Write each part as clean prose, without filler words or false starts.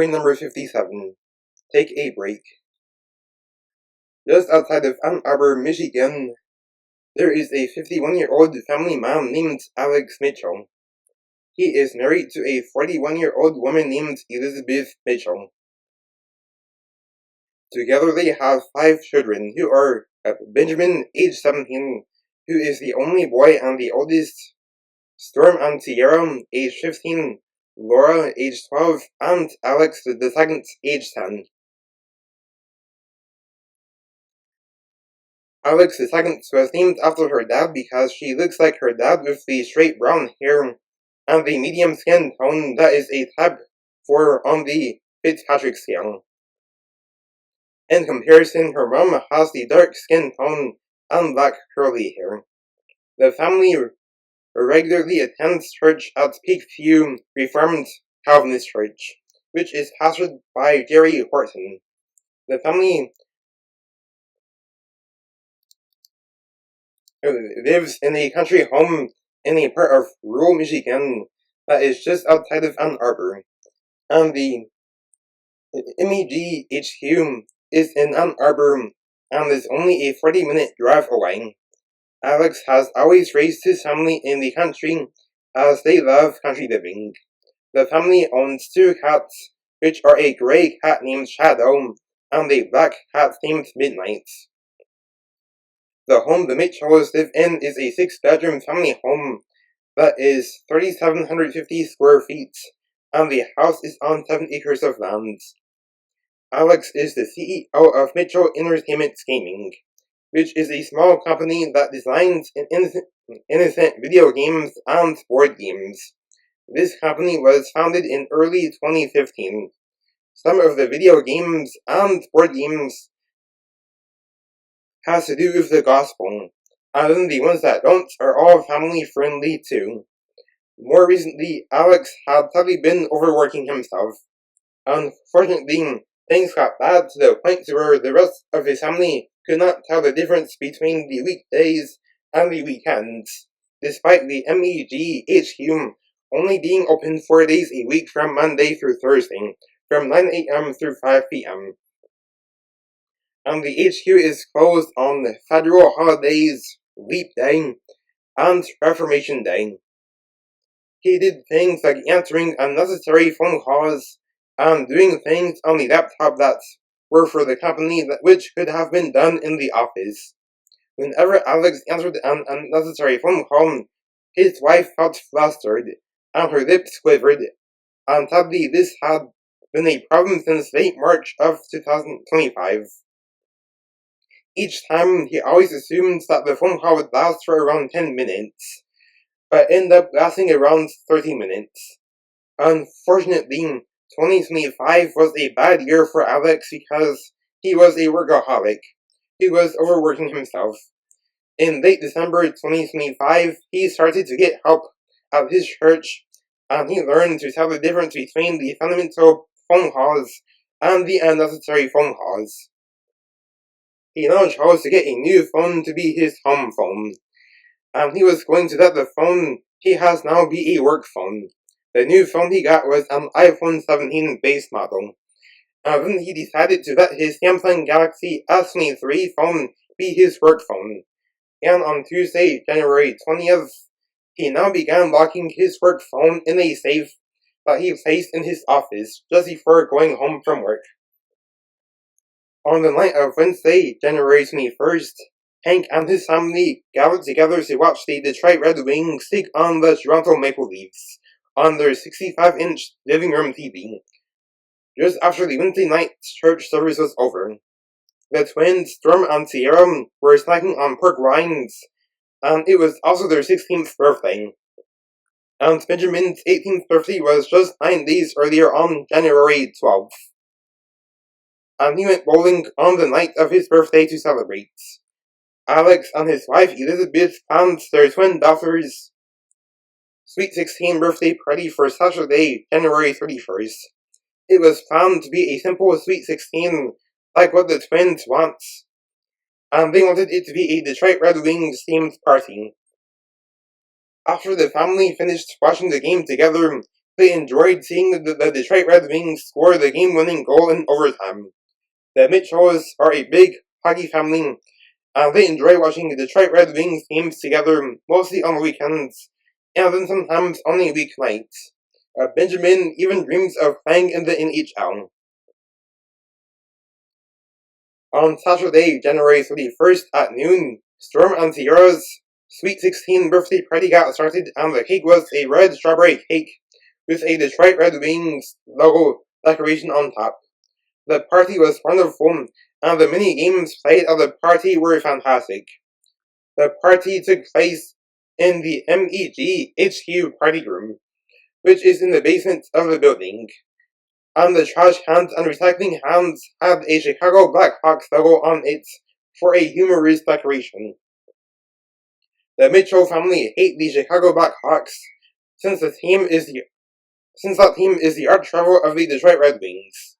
Story number 57. Take a break. Just outside of Ann Arbor, Michigan, there is a 51-year-old family man named Alex Mitchell. He is married to a 41-year-old woman named Elizabeth Mitchell. Together they have 5 children, who are Benjamin, age 17, who is the only boy and the oldest, Storm and Sierra, age 15, Laura, age 12, and Alex the second, age 10. Alex II was named after her dad because she looks like her dad with the straight brown hair and the medium skin tone that is a type 4 on the Fitzpatrick scale. In comparison, her mom has the dark skin tone and black curly hair. The family regularly attends church at Peakview Reformed Calvinist Church, which is pastored by Jerry Horton. The family lives in a country home in a part of rural Michigan that is just outside of Ann Arbor, and the MEG HQ is in Ann Arbor and is only a 40-minute drive away. Alex has always raised his family in the country as they love country living. The family owns 2 cats, which are a gray cat named Shadow and a black cat named Midnight. The home the Mitchells live in is a 6-bedroom family home that is 3,750 square feet, and the house is on 7 acres of land. Alex is the CEO of Mitchell Entertainment Gaming, which is a small company that designs innocent video games and board games. This company was founded in early 2015. Some of the video games and board games has to do with the gospel, and then the ones that don't are all family friendly too. More recently, Alex had sadly been overworking himself. Unfortunately, things got bad to the point where the rest of his family could not tell the difference between the weekdays and the weekends, despite the MEG HQ only being open 4 days a week from Monday through Thursday, from 9 a.m. through 5 p.m. And the HQ is closed on federal holidays, Leap Day, and Reformation Day. He did things like answering unnecessary phone calls and doing things on the laptop that were for the company which could have been done in the office. Whenever Alex answered an unnecessary phone call, his wife felt flustered, and her lips quivered, and sadly this had been a problem since late March of 2025. Each time, he always assumed that the phone call would last for around 10 minutes, but ended up lasting around 30 minutes. Unfortunately, 2025 was a bad year for Alex because he was a workaholic. He was overworking himself. In late December 2025, he started to get help at his church, and he learned to tell the difference between the fundamental phone calls and the unnecessary phone calls. He now chose to get a new phone to be his home phone, and he was going to let the phone he has now be a work phone. The new phone he got was an iPhone 17 base model, and then he decided to let his Samsung Galaxy S23 phone be his work phone, and on Tuesday, January 20th, he now began locking his work phone in a safe that he placed in his office just before going home from work. On the night of Wednesday, January 21st, Hank and his family gathered together to watch the Detroit Red Wings take on the Toronto Maple Leafs on their 65-inch living room TV, just after the Wednesday night church service was over. The twins, Storm and Sierra, were snacking on pork rinds, and it was also their 16th birthday. And Benjamin's 18th birthday was just 9 days earlier on January 12th. And he went bowling on the night of his birthday to celebrate. Alex and his wife Elizabeth planned their twin daughter's Sweet 16 birthday party for Saturday, January 31st. It was planned to be a simple Sweet 16, like what the twins want, and they wanted it to be a Detroit Red Wings themed party. After the family finished watching the game together, They enjoyed seeing the Detroit Red Wings score the game-winning goal in overtime. The Mitchells are a big hockey family, and they enjoy watching the Detroit Red Wings games together, mostly on the weekends, and then sometimes on a weeknight. Benjamin even dreams of playing in the NHL. On Saturday, January 31st at noon, Storm and Sierra's Sweet 16 birthday party got started, and the cake was a red strawberry cake with a Detroit Red Wings logo decoration on top. The party was wonderful, and the mini games played at the party were fantastic. The party took place in the MEG HQ party room, which is in the basement of the building. And the trash cans and recycling cans had a Chicago Blackhawks logo on it for a humorous decoration. The Mitchell family hate the Chicago Blackhawks since that team is the arch rival of the Detroit Red Wings.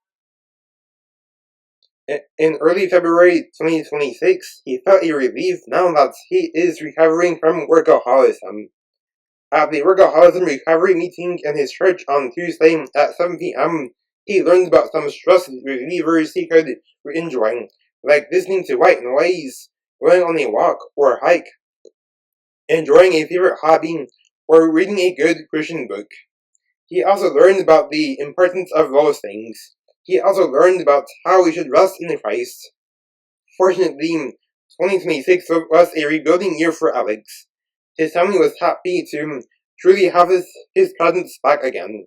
In early February 2026, he felt a relief now that he is recovering from workaholism. At the workaholism recovery meeting in his church on Tuesday at 7 p.m., he learned about some stress relievers he could enjoy, like listening to white noise, going on a walk or hike, enjoying a favorite hobby, or reading a good Christian book. He also learned about the importance of those things. He also learned about how we should rest in Christ. Fortunately, 2026 was a rebuilding year for Alex. His family was happy to truly have his presence back again.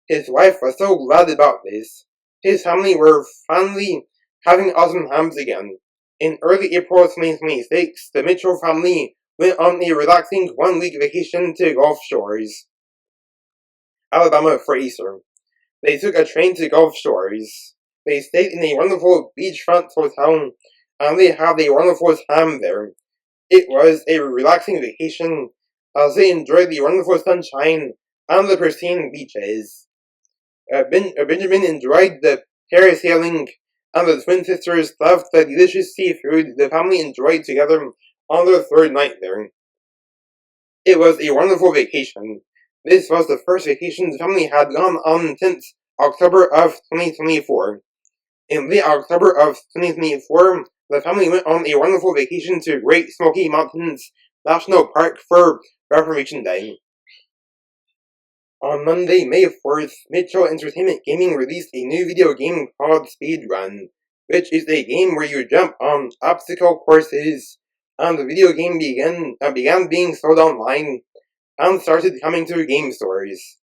His wife was so glad about this. His family were finally having awesome times again. In early April 2026, the Mitchell family went on a relaxing one-week vacation to Gulf Shores, Alabama for Easter. They took a train to Gulf Shores. They stayed in a wonderful beachfront hotel, and they had a wonderful time there. It was a relaxing vacation, as they enjoyed the wonderful sunshine and the pristine beaches. Benjamin enjoyed the parasailing, and the twin sisters loved the delicious seafood the family enjoyed together on their third night there. It was a wonderful vacation. This was the first vacation the family had gone on since October of 2024. In late October of 2024, the family went on a wonderful vacation to Great Smoky Mountains National Park for Reformation Day. On Monday, May 4th, Mitchell Entertainment Gaming released a new video game called Speedrun, which is a game where you jump on obstacle courses, and the video game began being sold online and started coming to game stores.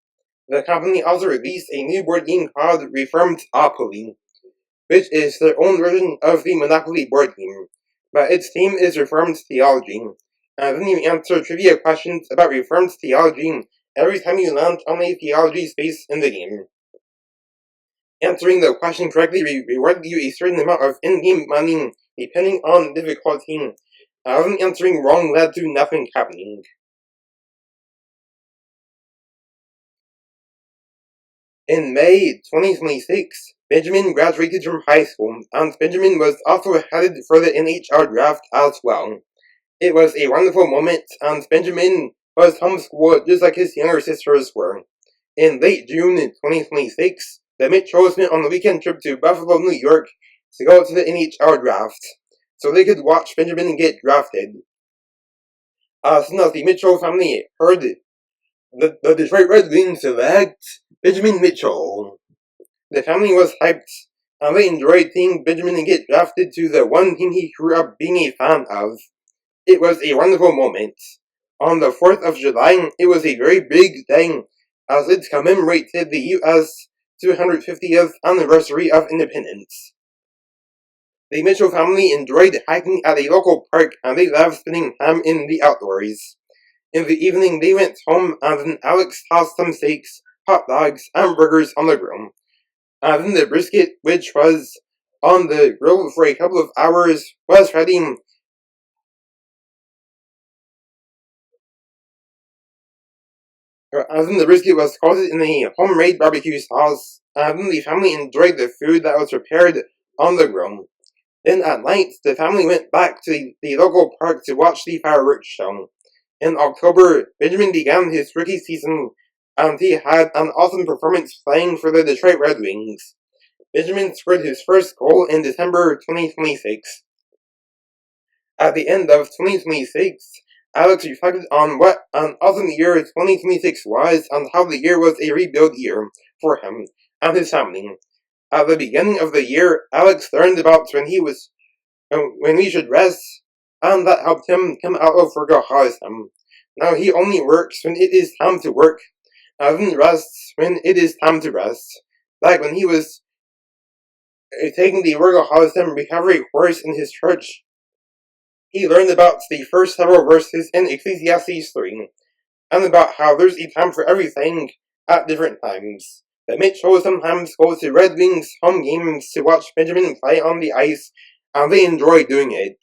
The company also released a new board game called Reformedopoly, which is their own version of the Monopoly board game, but its theme is Reformed theology, and then you answer trivia questions about Reformed theology every time you land on a theology space in the game. Answering the question correctly rewarded you a certain amount of in-game money, depending on difficulty, and answering wrong led to nothing happening. In May 2026, Benjamin graduated from high school, and Benjamin was also headed for the NHL draft as well. It was a wonderful moment, and Benjamin was homeschooled just like his younger sisters were. In late June 2026, the Mitchells went on a weekend trip to Buffalo, New York to go to the NHL draft, so they could watch Benjamin get drafted. As soon as the Mitchell family heard the Detroit Red Wings select Benjamin Mitchell, the family was hyped, and they enjoyed seeing Benjamin get drafted to the one team he grew up being a fan of. It was a wonderful moment. On the 4th of July, it was a very big day, as it commemorated the U.S. 250th anniversary of independence. The Mitchell family enjoyed hiking at a local park, and they loved spending time in the outdoors. In the evening, they went home, and then Alex tossed some steaks, hot dogs, and burgers on the grill. And then the brisket, which was on the grill for a couple of hours, was ready. And then the brisket was coated in a homemade barbecue sauce, and then the family enjoyed the food that was prepared on the grill. Then at night, the family went back to the local park to watch the fireworks show. In October, Benjamin began his rookie season and he had an awesome performance playing for the Detroit Red Wings. Benjamin scored his first goal in December 2026. At the end of 2026, Alex reflected on what an awesome year 2026 was and how the year was a rebuild year for him and his family. At the beginning of the year, Alex learned about when he should rest, and that helped him come out of workaholism. Now he only works when it is time to work, and rests when it is time to rest. Like when he was taking the workaholism recovery course in his church, he learned about the first several verses in Ecclesiastes 3, and about how there's a time for everything at different times. That Mitchell sometimes goes to Red Wings home games to watch Benjamin play on the ice, and they enjoy doing it.